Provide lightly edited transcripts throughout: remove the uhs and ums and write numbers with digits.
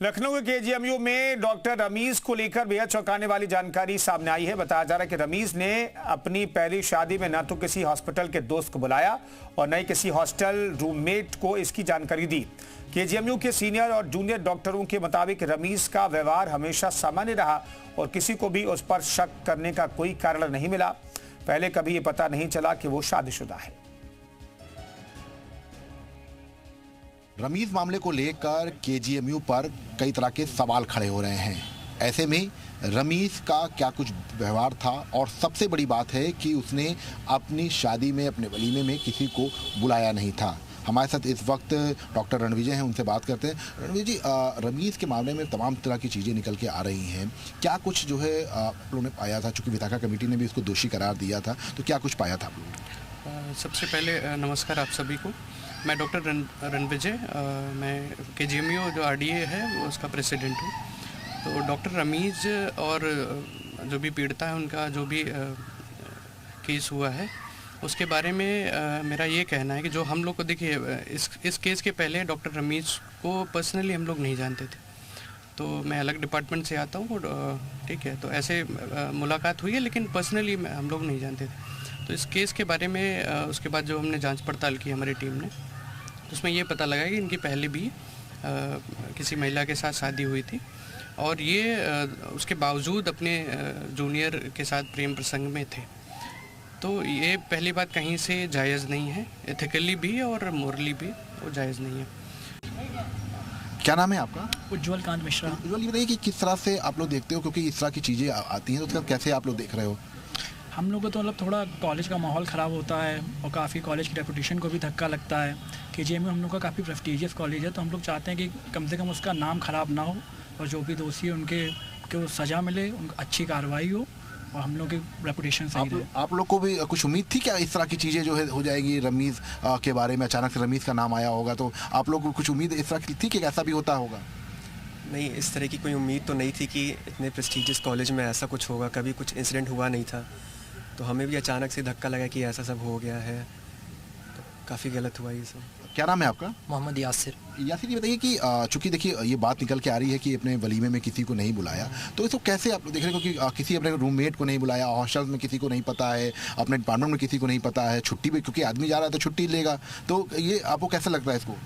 लखनऊ के केजीएमयू में डॉक्टर रमीज को लेकर बेहद चौंकाने वाली जानकारी सामने आई है। बताया जा रहा है कि रमीज ने अपनी पहली शादी में न तो किसी हॉस्पिटल के दोस्त को बुलाया और न ही किसी हॉस्टल रूममेट को इसकी जानकारी दी। केजीएमयू के सीनियर और जूनियर डॉक्टरों के मुताबिक रमीज का व्यवहार हमेशा सामान्य रहा और किसी को भी उस पर शक करने का कोई कारण नहीं मिला। पहले कभी ये पता नहीं चला कि वो शादीशुदा है। रमीज मामले को लेकर केजीएमयू पर कई तरह के सवाल खड़े हो रहे हैं। ऐसे में रमीज का क्या कुछ व्यवहार था और सबसे बड़ी बात है कि उसने अपनी शादी में, अपने वलीमे में किसी को बुलाया नहीं था। हमारे साथ इस वक्त डॉक्टर रणविजय हैं, उनसे बात करते हैं। रणविजय जी, रमीज के मामले में तमाम तरह की चीज़ें निकल के आ रही हैं। क्या कुछ जो है आप लोगों ने पाया था? चूँकि विधायक कमेटी ने भी उसको दोषी करार दिया था, तो क्या कुछ पाया था आप लोगों ने? सबसे पहले नमस्कार आप सभी को। मैं डॉक्टर रणविजय, मैं केजीएमयू जो आरडीए है उसका प्रेसिडेंट हूँ। तो डॉक्टर रमीज और जो भी पीड़िता है उनका जो भी केस हुआ है उसके बारे में मेरा ये कहना है कि जो हम लोग को देखिए इस केस के पहले डॉक्टर रमीज को पर्सनली हम लोग नहीं जानते थे। तो मैं अलग डिपार्टमेंट से आता हूँ, ठीक है, तो ऐसे मुलाकात हुई है लेकिन पर्सनली हम लोग नहीं जानते थे। तो इस केस के बारे में उसके बाद जो हमने जांच पड़ताल की हमारी टीम ने, तो उसमें ये पता लगा कि इनकी पहले भी किसी महिला के साथ शादी हुई थी और ये उसके बावजूद अपने जूनियर के साथ प्रेम प्रसंग में थे। तो ये पहली बात कहीं से जायज़ नहीं है, एथिकली भी और मोरली भी वो जायज़ नहीं है। क्या नाम है आपका? उज्जवल कांत मिश्रा। उज्जवल, ये बताइए कि किस तरह से आप लोग देखते हो, क्योंकि इस तरह की चीज़ें आती हैं, तो उसका कैसे आप लोग देख रहे हो? हम लोग को तो मतलब थोड़ा कॉलेज का माहौल ख़राब होता है और काफ़ी कॉलेज की रेपुटेशन को भी धक्का लगता है। केजीएमयू हम लोग का काफ़ी प्रेस्टीजियस कॉलेज है, तो हम लोग चाहते हैं कि कम से कम उसका नाम ख़राब ना हो और जो भी दोषी है उनके को सज़ा मिले, उनको अच्छी कार्रवाई हो और हम लोग की रेपुटेशन सही रहे। आप लोग को भी कुछ उम्मीद थी क्या इस तरह की चीज़ें जो है हो जाएगी? रमीज के बारे में अचानक से रमीज का नाम आया होगा, तो आप लोग को कुछ उम्मीद इस तरह की थी कि ऐसा भी होता होगा? नहीं, इस तरह की कोई उम्मीद तो नहीं थी कि इतने प्रेस्टीजियस कॉलेज में ऐसा कुछ होगा। कभी कुछ इंसिडेंट हुआ नहीं था, तो हमें भी अचानक से धक्का लगा कि ऐसा सब हो गया है, तो काफ़ी गलत हुआ ये सब। क्या नाम है आपका? मोहम्मद यासिर। यासिर, ये बताइए कि चूंकि देखिए ये बात निकल के आ रही है कि अपने वलीमे में किसी को नहीं बुलाया, तो इसको कैसे आप लोग देख रहे हो? क्योंकि किसी अपने रूममेट को नहीं बुलाया, हॉस्टल में किसी को नहीं पता है, अपने डिपार्टमेंट में किसी को नहीं पता है, छुट्टी पे क्योंकि आदमी जा रहा है तो छुट्टी लेगा, तो ये आपको कैसा लगता है इसको?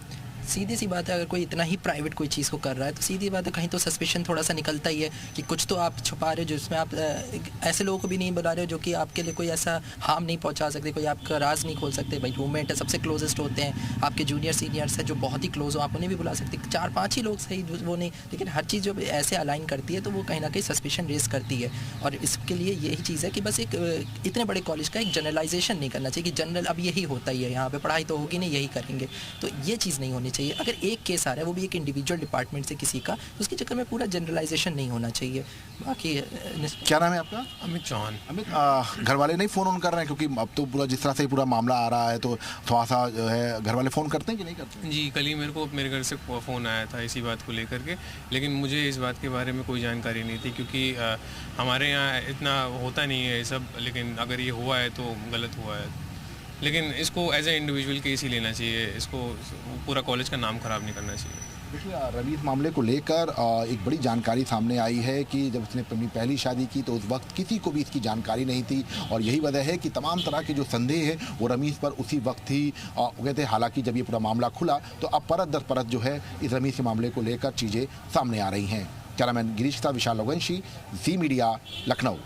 सीधी सी बात है, अगर कोई इतना ही प्राइवेट कोई चीज़ को कर रहा है तो सीधी बात है कहीं तो सस्पिशन थोड़ा सा निकलता ही है कि कुछ तो आप छुपा रहे हो, जिसमें आप ऐसे लोगों को भी नहीं बुला रहे हो जो कि आपके लिए कोई ऐसा हार्म नहीं पहुंचा सकते, कोई आपका राज नहीं खोल सकते। भाई रूममेट है, सबसे क्लोजेस्ट होते हैं, आपके जूनियर सीनियर्स हैं जो बहुत ही क्लोज हो, आप उन्हें भी बुला सकते। 4-5 ही लोग सही वो नहीं, लेकिन हर चीज़ जो ऐसे अलाइन करती है तो वो कहीं ना कहीं सस्पिशन रेज करती है। और इसके लिए यही चीज़ है कि बस एक इतने बड़े कॉलेज का एक जनरलाइजेशन नहीं करना चाहिए कि जनरल अब यही होता ही है, यहाँ पर पढ़ाई तो होगी नहीं, यही करेंगे, तो ये चीज़ नहीं होनी चाहिए। अगर एक केस आ रहा है वो भी एक इंडिविजुअल डिपार्टमेंट से किसी का, तो उसके चक्कर में पूरा जनरलाइजेशन नहीं होना चाहिए। बाकी क्या नाम है आपका? अमित चौहान। अमित, घर वाले नहीं फ़ोन कर रहे हैं? क्योंकि अब तो पूरा जिस तरह से पूरा मामला आ रहा है तो थोड़ा सा जो है घर वाले फ़ोन करते हैं कि नहीं करते? जी, कल ही मेरे घर से फ़ोन आया था इसी बात को लेकर के, लेकिन मुझे इस बात के बारे में कोई जानकारी नहीं थी क्योंकि हमारे यहाँ इतना होता नहीं है ये सब, लेकिन अगर ये हुआ है तो गलत हुआ है। लेकिन इसको एज ए इंडिविजुअल केस ही लेना चाहिए, इसको पूरा कॉलेज का नाम ख़राब नहीं करना चाहिए। देखिए, रमीज मामले को लेकर एक बड़ी जानकारी सामने आई है कि जब उसने अपनी पहली शादी की तो उस वक्त किसी को भी इसकी जानकारी नहीं थी और यही वजह है कि तमाम तरह के जो संदेह है वो रमीज पर उसी वक्त ही उगे थे। हालांकि जब ये पूरा मामला खुला तो अब परत दर परत जो है इस रमीज के मामले को लेकर चीज़ें सामने आ रही हैं। कैमरामैन गिरीश के साथ विशाल लोगवंशी, जी मीडिया, लखनऊ।